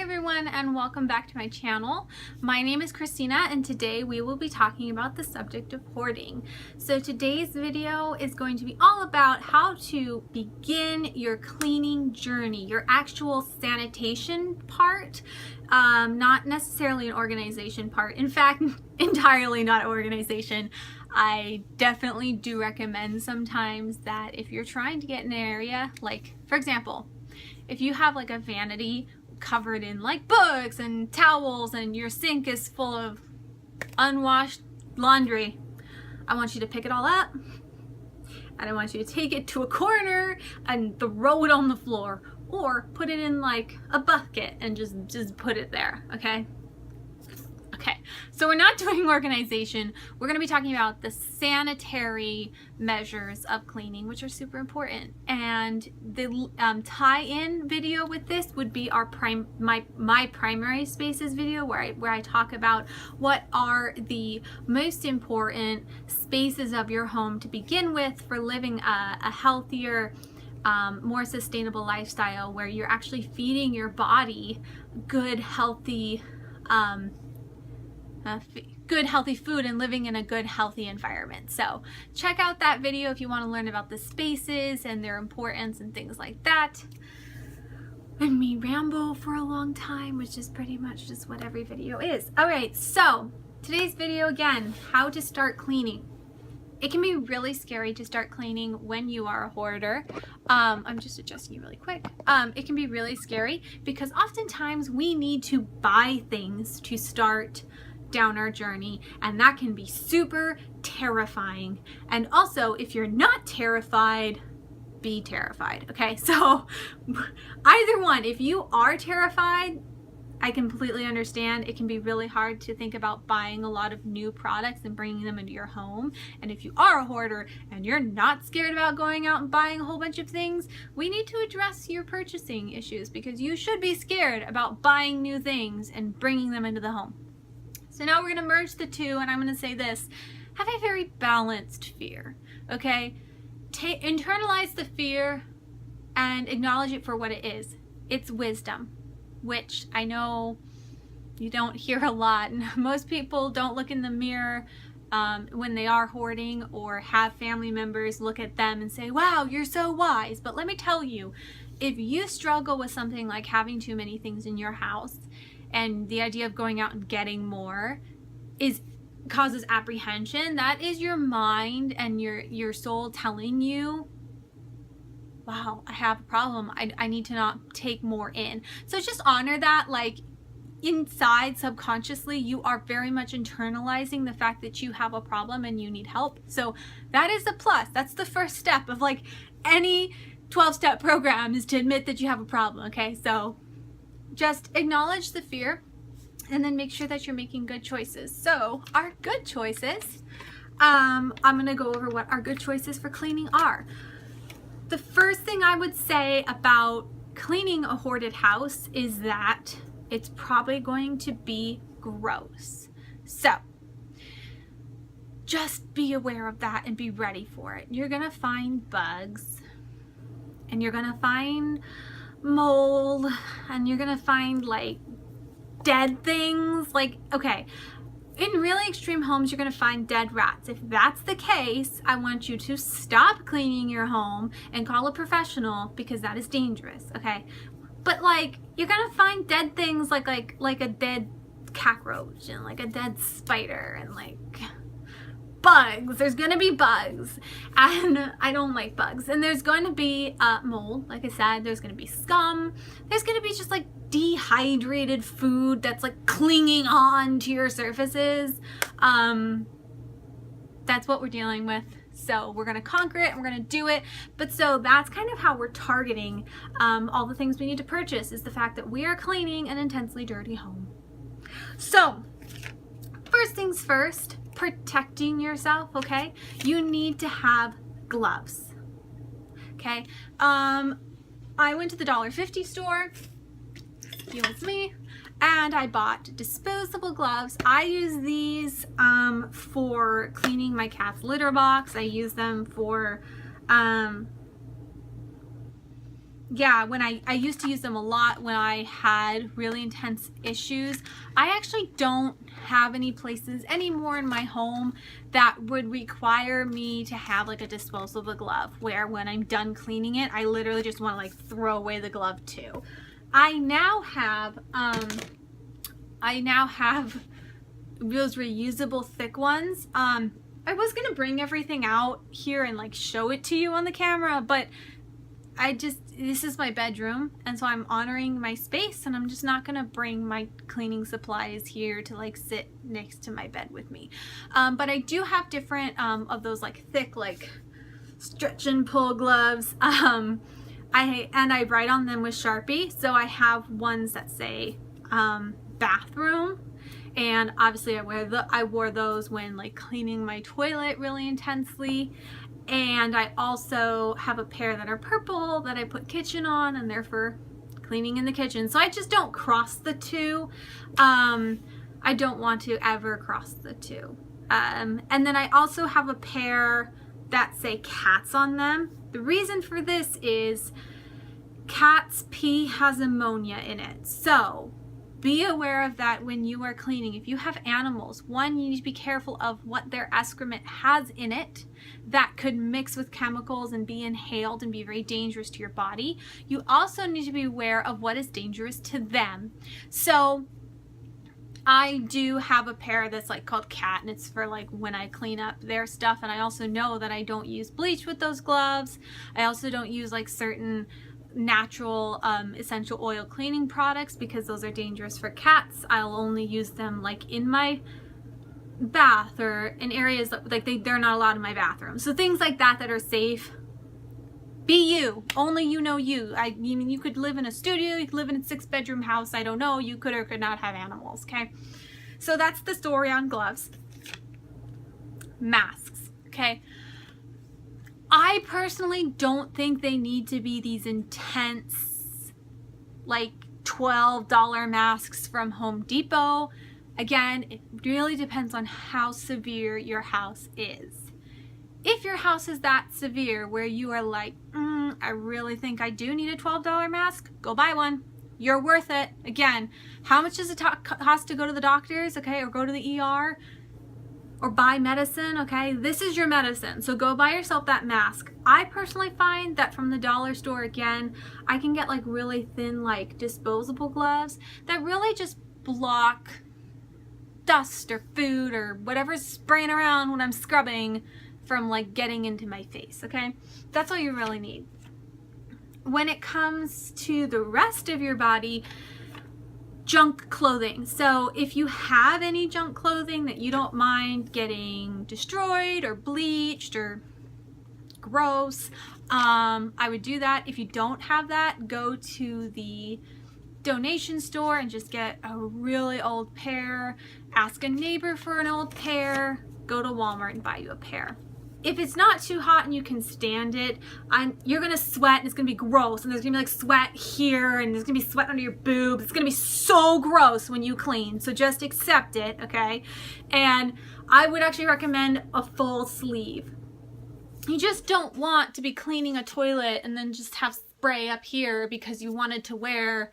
Hi everyone, and welcome back to my channel. My name is Christina, and today we will be talking about the subject of hoarding. So today's video is going to be all about how to begin your cleaning journey, your actual sanitation part, not necessarily an organization part. In fact, entirely not organization. I definitely do recommend sometimes that if you're trying to get in an area, like for example, if you have like a vanity covered in like books and towels and your sink is full of unwashed laundry, I want you to pick it all up and I want you to take it to a corner and throw it on the floor, or put it in like a bucket and just put it there, okay? Okay, so we're not doing organization. We're going to be talking about the sanitary measures of cleaning, which are super important. And the tie-in video with this would be our my primary spaces video, where I talk about what are the most important spaces of your home to begin with for living a healthier, more sustainable lifestyle, where you're actually feeding your body good, healthy food and living in a good, healthy environment. So check out that video if you want to learn about the spaces and their importance and things like that. And me ramble for a long time, which is pretty much just what every video is. All right, so today's video, again, how to start cleaning. It can be really scary to start cleaning when you are a hoarder. I'm just adjusting you really quick. It can be really scary because oftentimes we need to buy things to start down our journey, and that can be super terrifying. And also, if you're not terrified, be terrified, okay? So either one. If you are terrified, I completely understand. It can be really hard to think about buying a lot of new products and bringing them into your home. And if you are a hoarder and you're not scared about going out and buying a whole bunch of things, we need to address your purchasing issues, because you should be scared about buying new things and bringing them into the home. So now we're going to merge the two, and I'm going to say this: have a very balanced fear, okay? Internalize the fear and acknowledge it for what it is. It's wisdom, which I know you don't hear a lot. Most people don't look in the mirror when they are hoarding, or have family members look at them and say, wow, you're so wise. But let me tell you, if you struggle with something like having too many things in your house, and the idea of going out and getting more causes apprehension, that is your mind and your soul telling you, wow, I have a problem. I need to not take more in. So just honor that. Like, inside, subconsciously, you are very much internalizing the fact that you have a problem and you need help. So that is a plus. That's the first step of like any 12-step program, is to admit that you have a problem, okay? So just acknowledge the fear and then make sure that you're making good choices. So our good choices, I'm going to go over what our good choices for cleaning are. The first thing I would say about cleaning a hoarded house is that it's probably going to be gross. So just be aware of that and be ready for it. You're going to find bugs, and you're going to find mold, and you're gonna find like dead things. Like, okay, in really extreme homes, you're gonna find dead rats. If that's the case, I want you to stop cleaning your home and call a professional, because that is dangerous, okay? But like, you're gonna find dead things like a dead cockroach and like a dead spider and like bugs. There's gonna be bugs, and I don't like bugs. And there's going to be mold, like I said. There's gonna be scum. There's gonna be just like dehydrated food that's like clinging on to your surfaces. That's what we're dealing with. So we're gonna conquer it and we're gonna do it. But so that's kind of how we're targeting all the things we need to purchase, is the fact that we are cleaning an intensely dirty home. So first things first, protecting yourself, okay? You need to have gloves, okay? I went to the $1.50 store, excuse me, and I bought disposable gloves. I use these for cleaning my cat's litter box. I use them for yeah, when I used to use them a lot when I had really intense issues. I actually don't have any places anymore in my home that would require me to have like a disposable glove where when I'm done cleaning it, I literally just want to like throw away the glove too. I now have those reusable thick ones. I was gonna bring everything out here and like show it to you on the camera, but this is my bedroom, and so I'm honoring my space, and I'm just not gonna bring my cleaning supplies here to like sit next to my bed with me. But I do have different of those like thick like stretch and pull gloves. I write on them with Sharpie, so I have ones that say bathroom, and obviously I wore those when like cleaning my toilet really intensely. And I also have a pair that are purple that I put kitchen on, and they're for cleaning in the kitchen. So I just don't cross the two. I don't want to ever cross the two. And then I also have a pair that say cats on them. The reason for this is cat's pee has ammonia in it. So be aware of that when you are cleaning. If you have animals, one, you need to be careful of what their excrement has in it that could mix with chemicals and be inhaled and be very dangerous to your body. You also need to be aware of what is dangerous to them. So I do have a pair that's like called Cat, and it's for like when I clean up their stuff. And I also know that I don't use bleach with those gloves. I also don't use like certain natural essential oil cleaning products because those are dangerous for cats. I'll only use them like in my bath or in areas that like they're not allowed in my bathroom. So things like that are safe. Be you. Only you know you. You could live in a studio, you could live in a 6-bedroom house, I don't know, you could or could not have animals, okay? So that's the story on gloves. Masks, okay? I personally don't think they need to be these intense, like $12 masks from Home Depot. Again, it really depends on how severe your house is. If your house is that severe where you are like, I really think I do need a $12 mask, go buy one. You're worth it. Again, how much does it cost to go to the doctors, okay, or go to the ER? Or buy medicine, okay? This is your medicine, so go buy yourself that mask. I personally find that from the dollar store, again, I can get like really thin like disposable gloves that really just block dust or food or whatever's spraying around when I'm scrubbing from like getting into my face, okay? That's all you really need. When it comes to the rest of your body, junk clothing. So if you have any junk clothing that you don't mind getting destroyed or bleached or gross, I would do that. If you don't have that, go to the donation store and just get a really old pair. Ask a neighbor for an old pair. Go to Walmart and buy you a pair. If it's not too hot and you can stand it, you're gonna sweat and it's gonna be gross, and there's gonna be like sweat here and there's gonna be sweat under your boobs. It's gonna be so gross when you clean, so just accept it, okay? And I would actually recommend a full sleeve. You just don't want to be cleaning a toilet and then just have spray up here because you wanted to wear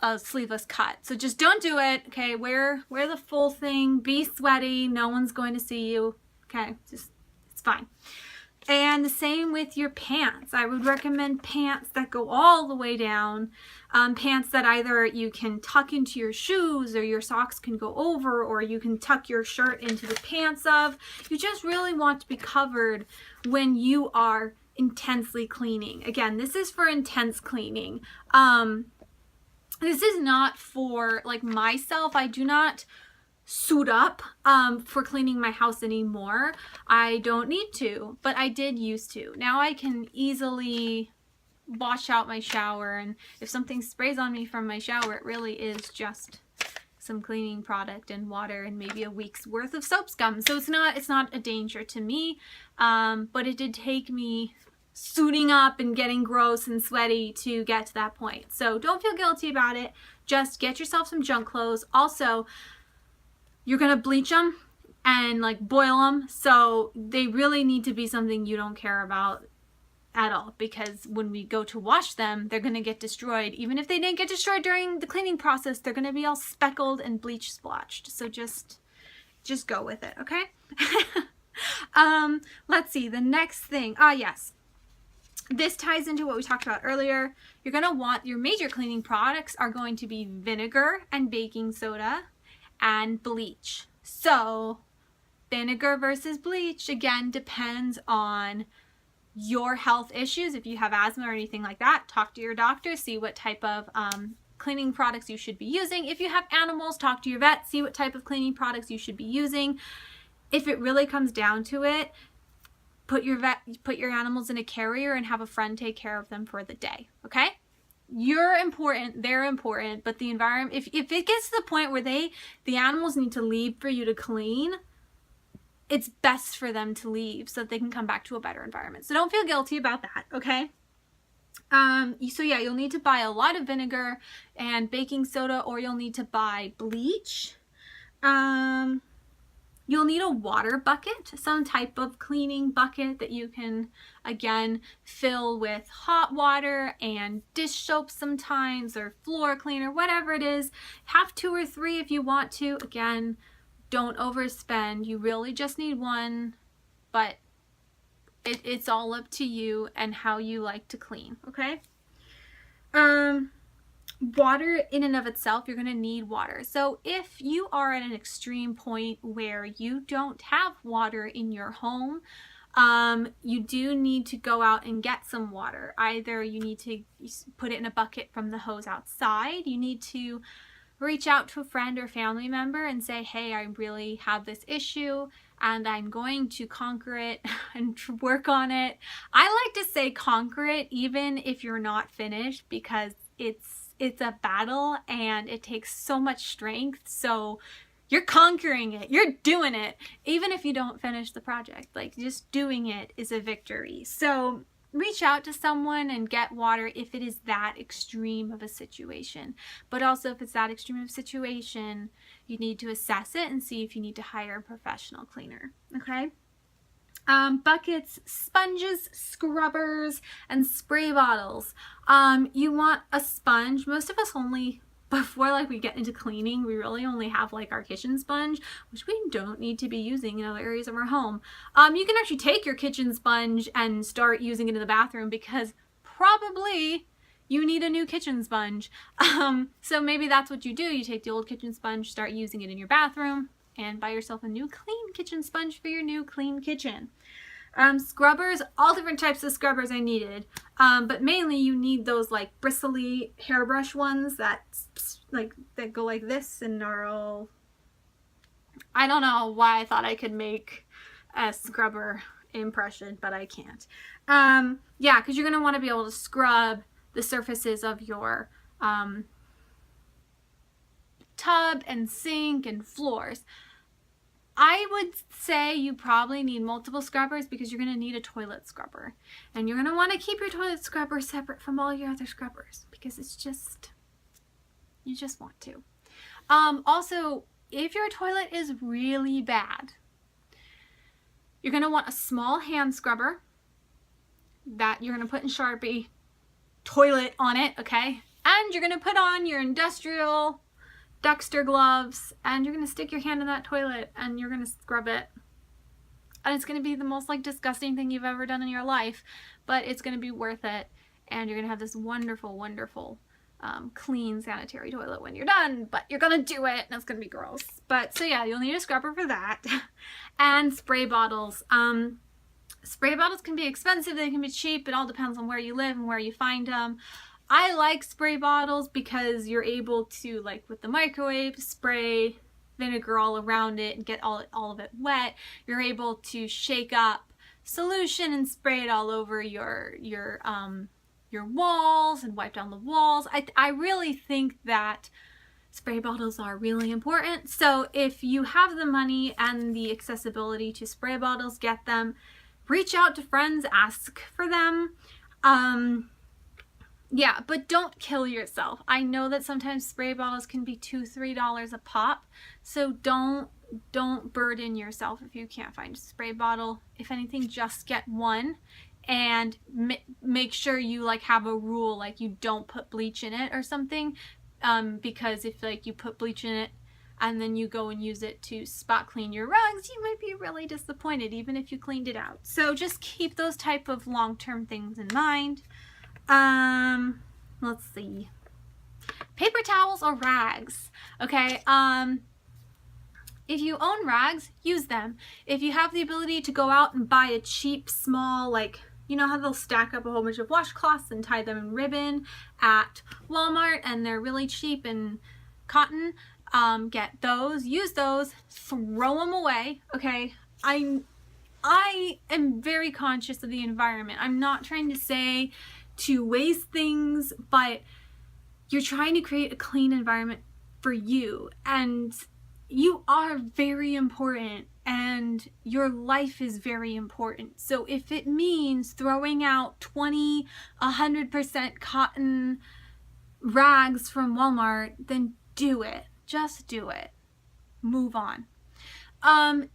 a sleeveless cut. So just don't do it, okay? Wear the full thing, be sweaty, no one's going to see you, okay? Just it's fine. And the same with your pants. I would recommend pants that go all the way down. Pants that either you can tuck into your shoes or your socks can go over, or you can tuck your shirt into the pants of. You just really want to be covered when you are intensely cleaning. Again, this is for intense cleaning. This is not for like myself. I do not suit up for cleaning my house anymore. I don't need to, but I did used to. Now I can easily wash out my shower, and if something sprays on me from my shower, it really is just some cleaning product and water and maybe a week's worth of soap scum. So it's not a danger to me, but it did take me suiting up and getting gross and sweaty to get to that point. So don't feel guilty about it. Just get yourself some junk clothes. Also, you're gonna bleach them and like boil them, so they really need to be something you don't care about at all, because when we go to wash them, they're going to get destroyed. Even if they didn't get destroyed during the cleaning process, they're going to be all speckled and bleach splotched. So just go with it, okay? Let's see, the next thing. Yes. This ties into what we talked about earlier. You're going to want, your major cleaning products are going to be vinegar and baking soda and bleach. So vinegar versus bleach, again, depends on your health issues. If you have asthma or anything like that, talk to your doctor, see what type of cleaning products you should be using. If you have animals, talk to your vet, see what type of cleaning products you should be using. If it really comes down to it, put your animals in a carrier and have a friend take care of them for the day, okay? You're important, they're important, but the environment, if it gets to the point where the animals need to leave for you to clean, it's best for them to leave so that they can come back to a better environment. So don't feel guilty about that, okay? So yeah, you'll need to buy a lot of vinegar and baking soda, or you'll need to buy bleach. You'll need a water bucket, some type of cleaning bucket that you can, again, fill with hot water and dish soap sometimes, or floor cleaner, whatever it is. Have 2 or 3 if you want to. Again, don't overspend. You really just need one, but it's all up to you and how you like to clean, okay? Water in and of itself, you're going to need water. So if you are at an extreme point where you don't have water in your home, you do need to go out and get some water. Either you need to put it in a bucket from the hose outside, you need to reach out to a friend or family member and say, hey, I really have this issue and I'm going to conquer it and work on it. I like to say conquer it even if you're not finished, because it's a battle and it takes so much strength. So you're conquering it, you're doing it, even if you don't finish the project. Like, just doing it is a victory. So reach out to someone and get water if it is that extreme of a situation. But also, if it's that extreme of a situation, you need to assess it and see if you need to hire a professional cleaner, okay? Buckets, sponges, scrubbers, and spray bottles. You want a sponge. Most of us only, before like we get into cleaning, we really only have like our kitchen sponge, which we don't need to be using in other areas of our home. You can actually take your kitchen sponge and start using it in the bathroom, because probably you need a new kitchen sponge. So maybe that's what you do. You take the old kitchen sponge, start using it in your bathroom, and buy yourself a new clean kitchen sponge for your new clean kitchen. Scrubbers, all different types of scrubbers I needed, but mainly you need those like bristly hairbrush ones that go like this and are all, I don't know why I thought I could make a scrubber impression, but I can't. Yeah, because you're going to want to be able to scrub the surfaces of your tub and sink and floors. I would say you probably need multiple scrubbers, because you're going to need a toilet scrubber. And you're going to want to keep your toilet scrubber separate from all your other scrubbers, because it's just, you just want to. Also, if your toilet is really bad, you're going to want a small hand scrubber that you're going to put in Sharpie, toilet on it, okay? And you're going to put on your industrial Dexter gloves, and you're going to stick your hand in that toilet and you're going to scrub it. And it's going to be the most like disgusting thing you've ever done in your life, but it's going to be worth it. And you're going to have this wonderful, wonderful, clean sanitary toilet when you're done, but you're going to do it and it's going to be gross. But so yeah, you'll need a scrubber for that. And spray bottles. Spray bottles can be expensive, they can be cheap. It all depends on where you live and where you find them. I like spray bottles because you're able to, like with the microwave, spray vinegar all around it and get all of it wet. You're able to shake up solution and spray it all over your walls and wipe down the walls. I really think that spray bottles are really important. So if you have the money and the accessibility to spray bottles, get them. Reach out to friends, ask for them. Yeah, but don't kill yourself. I know that sometimes spray bottles can be $2-3 a pop, so don't burden yourself if you can't find a spray bottle. If anything, just get one and make sure you like have a rule, like you don't put bleach in it or something, because if like you put bleach in it and then you go and use it to spot clean your rugs, you might be really disappointed even if you cleaned it out. So just keep those type of long-term things in mind. Let's see. Paper towels or rags. Okay, if you own rags, use them. If you have the ability to go out and buy a cheap, small, like, you know how they'll stack up a whole bunch of washcloths and tie them in ribbon at Walmart, and they're really cheap and cotton, get those, use those, throw them away, okay? I am very conscious of the environment. I'm not trying to say to waste things, but you're trying to create a clean environment for you, and you are very important, and your life is very important. So if it means throwing out 100% cotton rags from Walmart, then do it. Just do it. Move on. I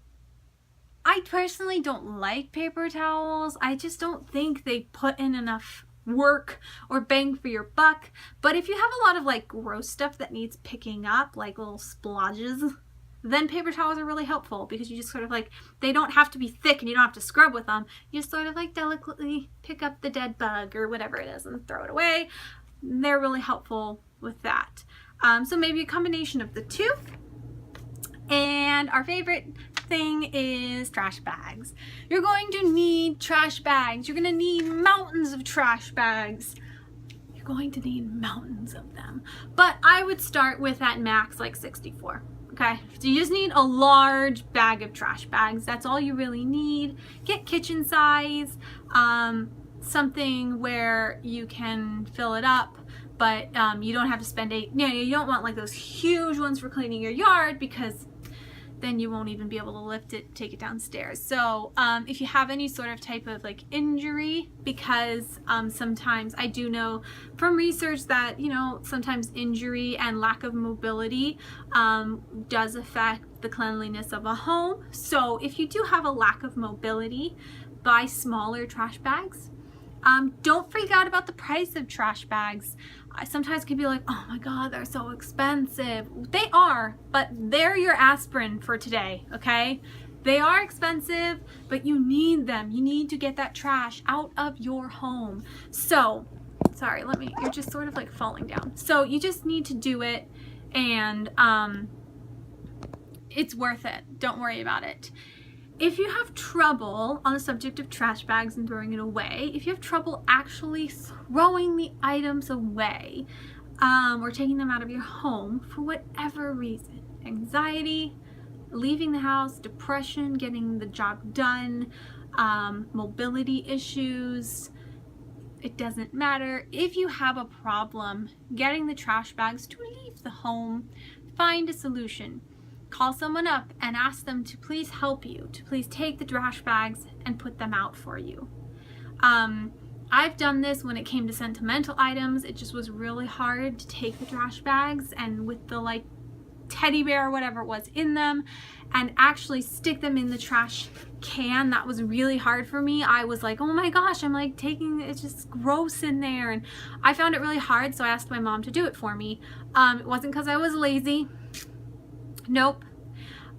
personally don't like paper towels. I just don't think they put in enough work or bang for your buck. But if you have a lot of like gross stuff that needs picking up, like little splodges, then paper towels are really helpful, because you just sort of like, they don't have to be thick and you don't have to scrub with them. You just sort of like delicately pick up the dead bug or whatever it is and throw it away. They're really helpful with that. So maybe a combination of the two. And our favorite thing is trash bags. You're going to need trash bags. You're going to need mountains of trash bags. You're going to need mountains of them. But I would start with at max like 64. Okay, so you just need a large bag of trash bags. That's all you really need. Get kitchen size, something where you can fill it up, but you don't have to spend you don't want like those huge ones for cleaning your yard, because then you won't even be able to lift it, take it downstairs. So if you have any sort of type of like injury, because sometimes I do know from research that, you know, sometimes injury and lack of mobility does affect the cleanliness of a home. So if you do have a lack of mobility, buy smaller trash bags. Don't freak out about the price of trash bags. I sometimes can be like, oh my God, they're so expensive. They are, but they're your aspirin for today, okay? They are expensive, but you need them. You need to get that trash out of your home. So, sorry, you're just sort of like falling down. So you just need to do it, and it's worth it. Don't worry about it. If you have trouble on the subject of trash bags and throwing it away, if you have trouble actually throwing the items away or taking them out of your home for whatever reason, anxiety, leaving the house, depression, getting the job done, mobility issues, it doesn't matter. If you have a problem getting the trash bags to leave the home, find a solution. Call someone up and ask them to please help you, to please take the trash bags and put them out for you. I've done this when it came to sentimental items. It just was really hard to take the trash bags and with the like teddy bear or whatever it was in them and actually stick them in the trash can. That was really hard for me. I was like, oh my gosh, I'm like it's just gross in there. And I found it really hard, so I asked my mom to do it for me. It wasn't because I was lazy. Nope.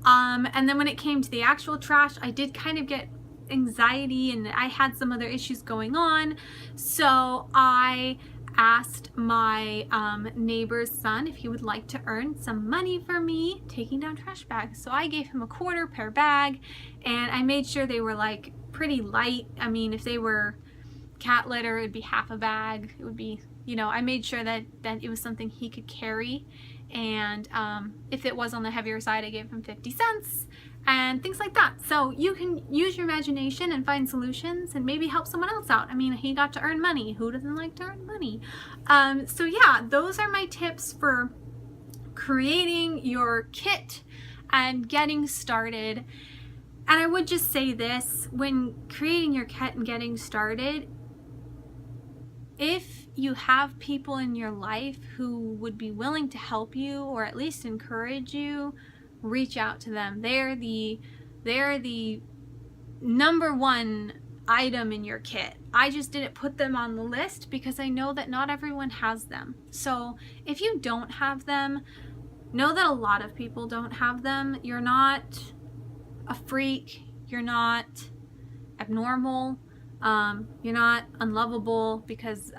And then when it came to the actual trash, I did kind of get anxiety and I had some other issues going on. So I asked my neighbor's son if he would like to earn some money for me taking down trash bags. So I gave him a $quarter per bag, and I made sure they were like pretty light. I mean, if they were cat litter, it would be half a bag. It would be, you know, I made sure that it was something he could carry. And if it was on the heavier side, I gave him 50 cents and things like that. So you can use your imagination and find solutions and maybe help someone else out. I mean, he got to earn money. Who doesn't like to earn money? So yeah, those are my tips for creating your kit and getting started. And I would just say this, when creating your kit and getting started, if you have people in your life who would be willing to help you or at least encourage you, reach out to them. They're the number one item in your kit. I just didn't put them on the list because I know that not everyone has them. So if you don't have them, know that a lot of people don't have them. You're not a freak. You're not abnormal. You're not unlovable because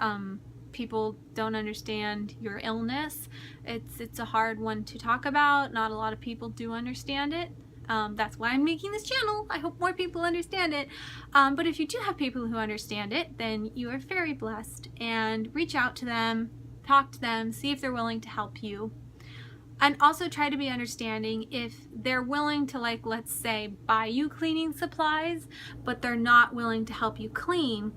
people don't understand your illness. It's a hard one to talk about. Not a lot of people do understand it. That's why I'm making this channel. I hope more people understand it. But if you do have people who understand it, then you are very blessed. And reach out to them, talk to them, see if they're willing to help you. And also try to be understanding if they're willing to, like, let's say, buy you cleaning supplies, but they're not willing to help you clean.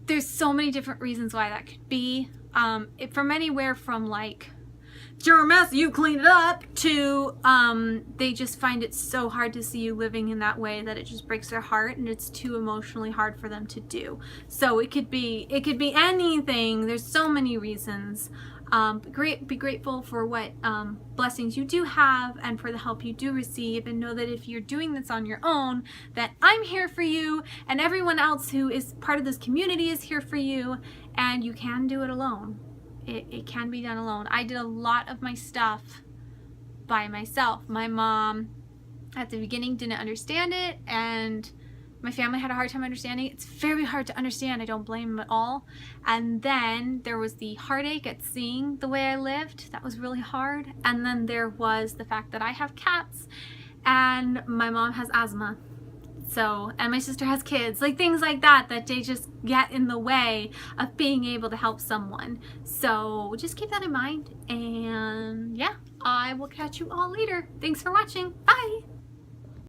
There's so many different reasons why that could be. From anywhere from, like, you're a mess, you clean it up, to they just find it so hard to see you living in that way that it just breaks their heart and it's too emotionally hard for them to do. So it could be anything. There's so many reasons. Be grateful for what blessings you do have and for the help you do receive, and know that if you're doing this on your own, that I'm here for you and everyone else who is part of this community is here for you, and you can do it alone. It can be done alone. I did a lot of my stuff by myself. My mom at the beginning didn't understand it, and my family had a hard time understanding it. It's very hard to understand. I don't blame them at all. And then there was the heartache at seeing the way I lived. That was really hard. And then there was the fact that I have cats and my mom has asthma. So, and my sister has kids, like things like that, that they just get in the way of being able to help someone. So just keep that in mind. And yeah, I will catch you all later. Thanks for watching. Bye.